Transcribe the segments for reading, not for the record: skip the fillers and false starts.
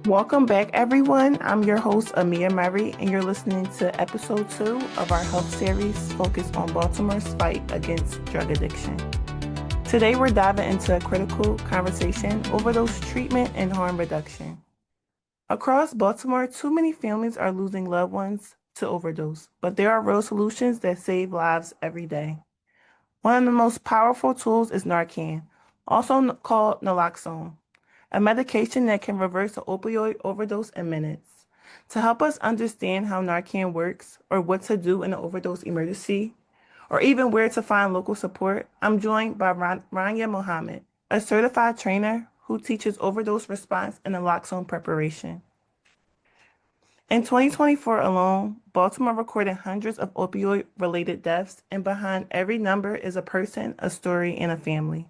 Welcome back, everyone. I'm your host, Amia Murray, and you're listening to episode 2 of our health series focused on Baltimore's fight against drug addiction. Today, we're diving into a critical conversation: overdose treatment and harm reduction. Across Baltimore, too many families are losing loved ones to overdose, but there are real solutions that save lives every day. One of the most powerful tools is Narcan, also called naloxone, a medication that can reverse an opioid overdose in minutes. To help us understand how Narcan works, or what to do in an overdose emergency, or even where to find local support, I'm joined by Rania Mohamed, a certified trainer who teaches overdose response and naloxone preparation. In 2024 alone, Baltimore recorded hundreds of opioid-related deaths, and behind every number is a person, a story, and a family.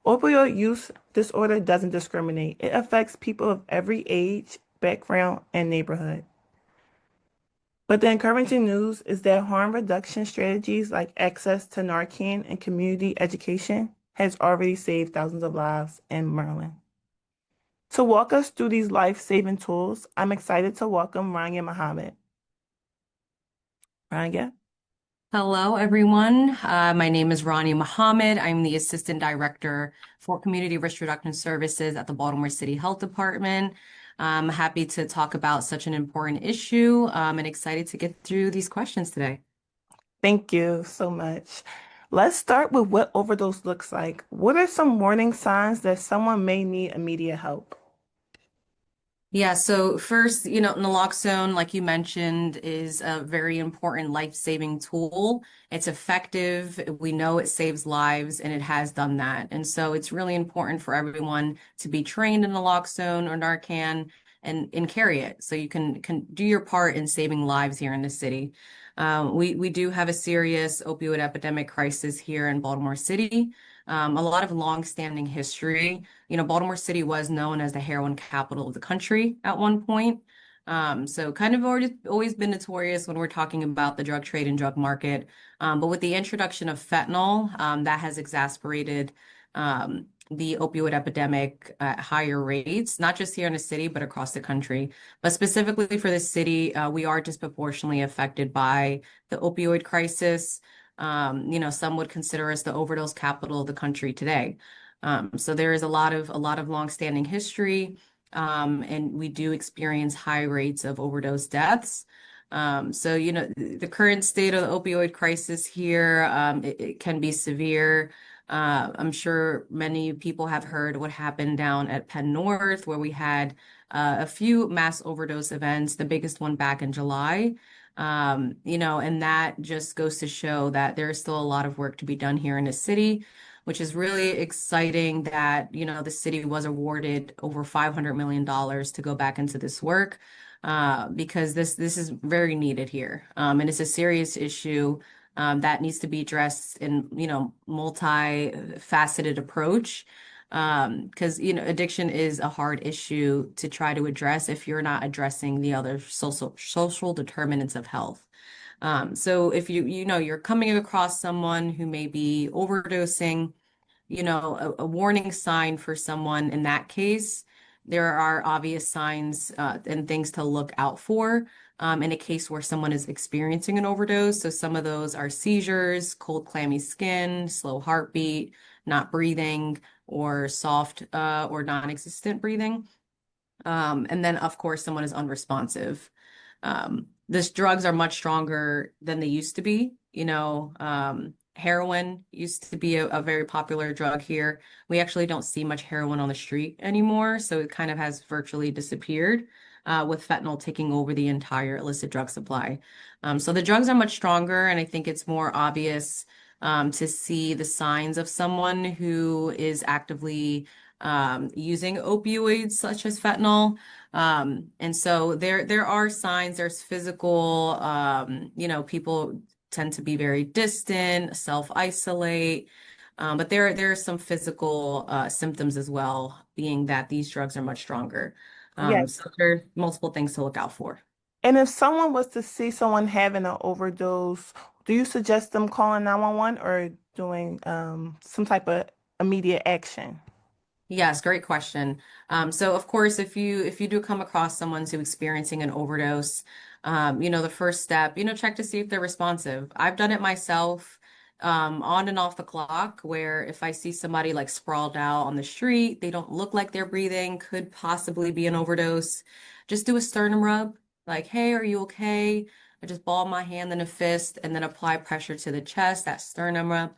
Opioid use disorder doesn't discriminate. It affects people of every age, background, and neighborhood. But the encouraging news is that harm reduction strategies like access to Narcan and community education has already saved thousands of lives in Maryland. To walk us through these life-saving tools, I'm excited to welcome Rania Mohamed. Rania? Hello, everyone. My name is Rania Mohamed. I'm the Assistant Director for Community Risk Reduction Services at the Baltimore City Health Department. I'm happy to talk about such an important issue, and excited to get through these questions today. Thank you so much. Let's start with what overdose looks like. What are some warning signs that someone may need immediate help? Yeah, so first, naloxone, like you mentioned, is a very important life-saving tool. It's effective. We know it saves lives, and it has done that. And so it's really important for everyone to be trained in naloxone or Narcan and carry it so you can do your part in saving lives here in the city. We do have a serious opioid epidemic crisis here in Baltimore City. A lot of long-standing history. Baltimore City was known as the heroin capital of the country at one point. So kind of always been notorious when we're talking about the drug trade and drug market. But with the introduction of fentanyl, that has exacerbated the opioid epidemic at higher rates, not just here in the city, but across the country. But specifically for the city, we are disproportionately affected by the opioid crisis. Some would consider us the overdose capital of the country today. So there is a lot of longstanding history, and we do experience high rates of overdose deaths. So the current state of the opioid crisis here, it can be severe. I'm sure many people have heard what happened down at Penn North, where we had a few mass overdose events, the biggest one back in July. And that just goes to show that there is still a lot of work to be done here in the city, which is really exciting that, the city was awarded over $500 million to go back into this work, because this is very needed here. And it's a serious issue, that needs to be addressed in, multifaceted approach. Because, addiction is a hard issue to try to address if you're not addressing the other social determinants of health. So if you're coming across someone who may be overdosing, a warning sign for someone in that case, there are obvious signs and things to look out for in a case where someone is experiencing an overdose. So some of those are seizures, cold, clammy skin, slow heartbeat, not breathing, or soft or non-existent breathing. And then, of course, someone is unresponsive. These drugs are much stronger than they used to be. Heroin used to be a very popular drug here. We actually don't see much heroin on the street anymore, so it kind of has virtually disappeared, with fentanyl taking over the entire illicit drug supply. So the drugs are much stronger, and I think it's more obvious to see the signs of someone who is actively using opioids such as fentanyl. And so there are signs, there's physical, people tend to be very distant, self-isolate. But there are some physical symptoms as well, being that these drugs are much stronger. Yes. So there are multiple things to look out for. And if someone was to see someone having an overdose, do you suggest them calling 911 or doing some type of immediate action? Yes, great question. So of course, if you do come across someone who's experiencing an overdose, the first step, check to see if they're responsive. I've done it myself, on and off the clock, where if I see somebody like sprawled out on the street, they don't look like they're breathing, could possibly be an overdose. Just do a sternum rub, like, hey, are you okay? I just ball my hand in a fist and then apply pressure to the chest, that sternum rub.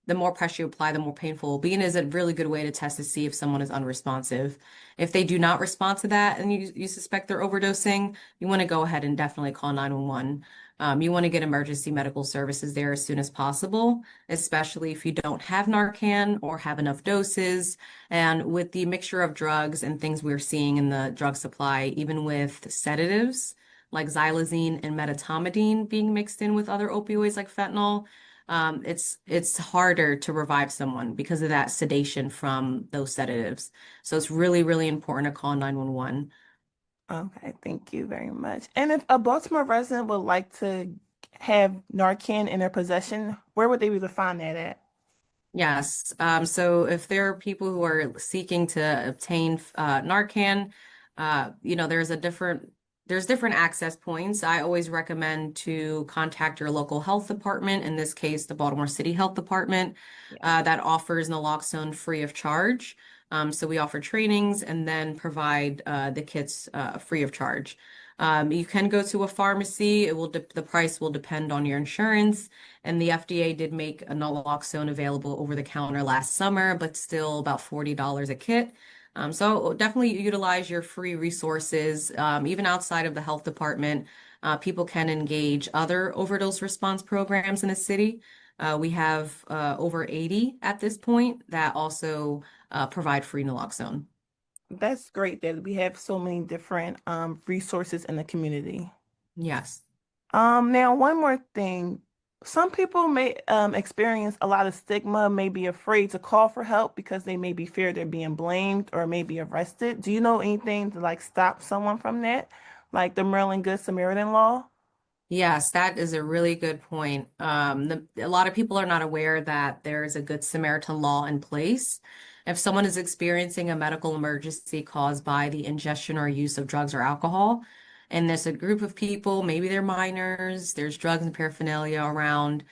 The more pressure you apply, the more painful it will be, and is a really good way to test to see if someone is unresponsive. If they do not respond to that and you suspect they're overdosing, you want to go ahead and definitely call 911. You want to get emergency medical services there as soon as possible, especially if you don't have Narcan or have enough doses. And with the mixture of drugs and things we're seeing in the drug supply, even with sedatives like xylazine and metamidine being mixed in with other opioids like fentanyl, it's harder to revive someone because of that sedation from those sedatives. So it's really, really important to call 911. Okay, thank you very much. And if a Baltimore resident would like to have Narcan in their possession, where would they be able to find that at? Yes. So if there are people who are seeking to obtain Narcan, there's different access points. I always recommend to contact your local health department, in this case, the Baltimore City Health Department, Yeah. that offers naloxone free of charge. So we offer trainings and then provide the kits free of charge. You can go to a pharmacy. The price will depend on your insurance. And the FDA did make a naloxone available over the counter last summer, but still about $40 a kit. So definitely utilize your free resources. Even outside of the health department, people can engage other overdose response programs in the city. We have over 80 at this point that also provide free naloxone. That's great that we have so many different resources in the community. Yes. Now one more thing. Some people may experience a lot of stigma, may be afraid to call for help because they may be feared they're being blamed or may be arrested. Do you know anything to like stop someone from that? Like the Maryland Good Samaritan law? Yes, that is a really good point. A lot of people are not aware that there is a Good Samaritan law in place. If someone is experiencing a medical emergency caused by the ingestion or use of drugs or alcohol, and there's a group of people, maybe they're minors, there's drugs and paraphernalia around,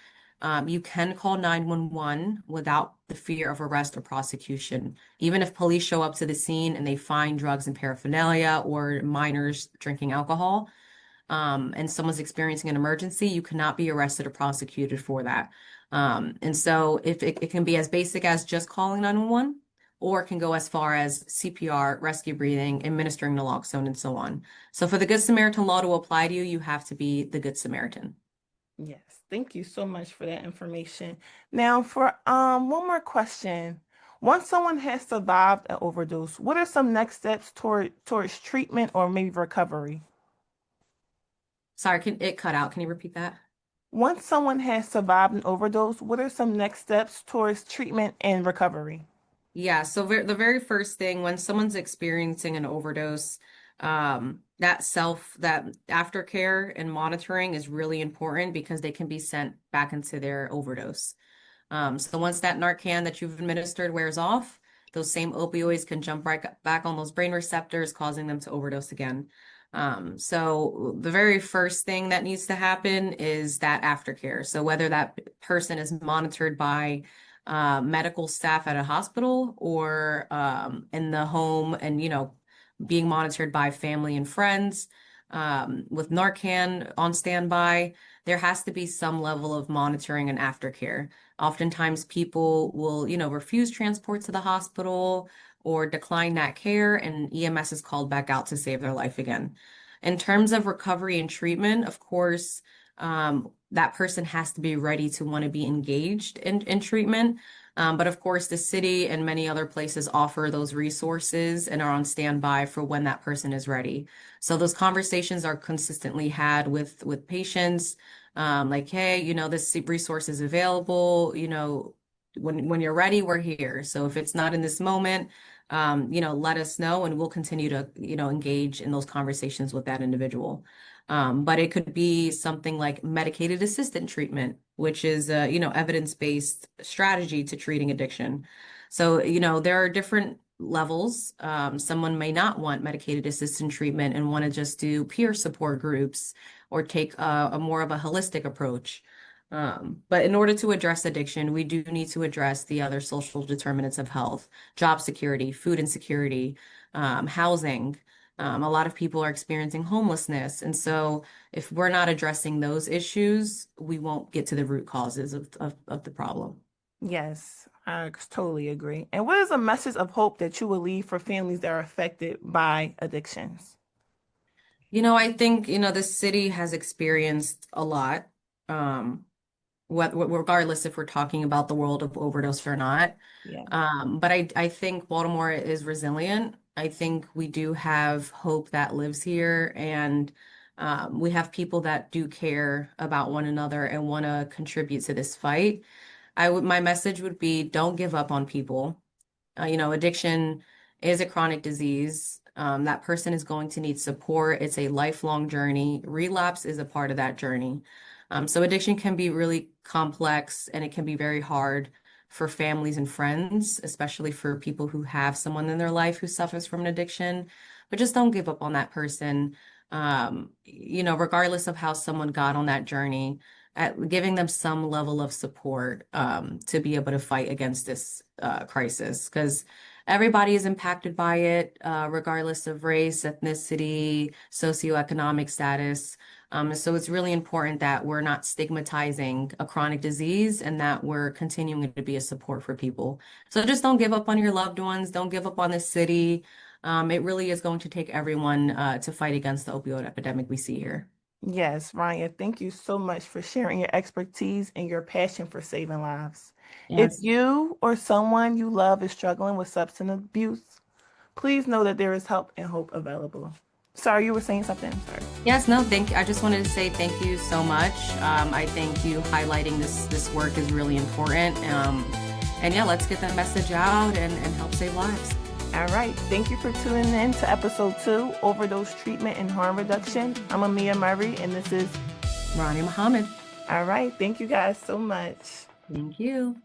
you can call 911 without the fear of arrest or prosecution. Even if police show up to the scene and they find drugs and paraphernalia or minors drinking alcohol, and someone's experiencing an emergency, you cannot be arrested or prosecuted for that. And so if it can be as basic as just calling 911, or it can go as far as CPR, rescue breathing, administering naloxone, and so on. So for the Good Samaritan law to apply to you, you have to be the Good Samaritan. Yes, thank you so much for that information. Now for one more question. Once someone has survived an overdose, what are some next steps towards treatment or maybe recovery? Sorry, it cut out? Can you repeat that? Once someone has survived an overdose, what are some next steps towards treatment and recovery? Yeah, so the very first thing when someone's experiencing an overdose, that aftercare and monitoring is really important because they can be sent back into their overdose. So once that Narcan that you've administered wears off, those same opioids can jump right back on those brain receptors, causing them to overdose again. So the very first thing that needs to happen is that aftercare. So whether that person is monitored by medical staff at a hospital or in the home and, being monitored by family and friends, with Narcan on standby, there has to be some level of monitoring and aftercare. Oftentimes people will, refuse transport to the hospital or decline that care, and EMS is called back out to save their life again. In terms of recovery and treatment, of course, that person has to be ready to want to be engaged in treatment. But of course, the city and many other places offer those resources and are on standby for when that person is ready. So those conversations are consistently had with patients, like, hey, this resource is available, when you're ready, we're here. So if it's not in this moment, let us know and we'll continue to, engage in those conversations with that individual. But it could be something like medicated assisted treatment, which is a, evidence-based strategy to treating addiction. So, there are different levels. Someone may not want medicated assisted treatment and want to just do peer support groups or take a more of a holistic approach. But in order to address addiction, we do need to address the other social determinants of health, job security, food insecurity, housing. A lot of people are experiencing homelessness. And so if we're not addressing those issues, we won't get to the root causes of the problem. Yes, I totally agree. And what is a message of hope that you will leave for families that are affected by addictions? I think, the city has experienced a lot, regardless if we're talking about the world of overdose or not. Yeah. But I think Baltimore is resilient. I think we do have hope that lives here, and we have people that do care about one another and want to contribute to this fight. My message would be don't give up on people. Addiction is a chronic disease. That person is going to need support. It's a lifelong journey. Relapse is a part of that journey. So addiction can be really complex and it can be very hard for families and friends, especially for people who have someone in their life who suffers from an addiction. But just don't give up on that person. Regardless of how someone got on that journey, giving them some level of support to be able to fight against this crisis, because everybody is impacted by it, regardless of race, ethnicity, socioeconomic status. So it's really important that we're not stigmatizing a chronic disease and that we're continuing to be a support for people. So just don't give up on your loved ones. Don't give up on the city. It really is going to take everyone to fight against the opioid epidemic we see here. Yes, Rania, thank you so much for sharing your expertise and your passion for saving lives. If Yes. you or someone you love is struggling with substance abuse, please know that there is help and hope available. Sorry, you were saying something. I'm sorry. Yes, no, I just wanted to say thank you so much. I think you highlighting this work is really important. And yeah, let's get that message out and help save lives. All right. Thank you for tuning in to episode 2, Overdose Treatment and Harm Reduction. I'm Amia Murray, and this is Rania Mohamed. all right. Thank you guys so much. Thank you.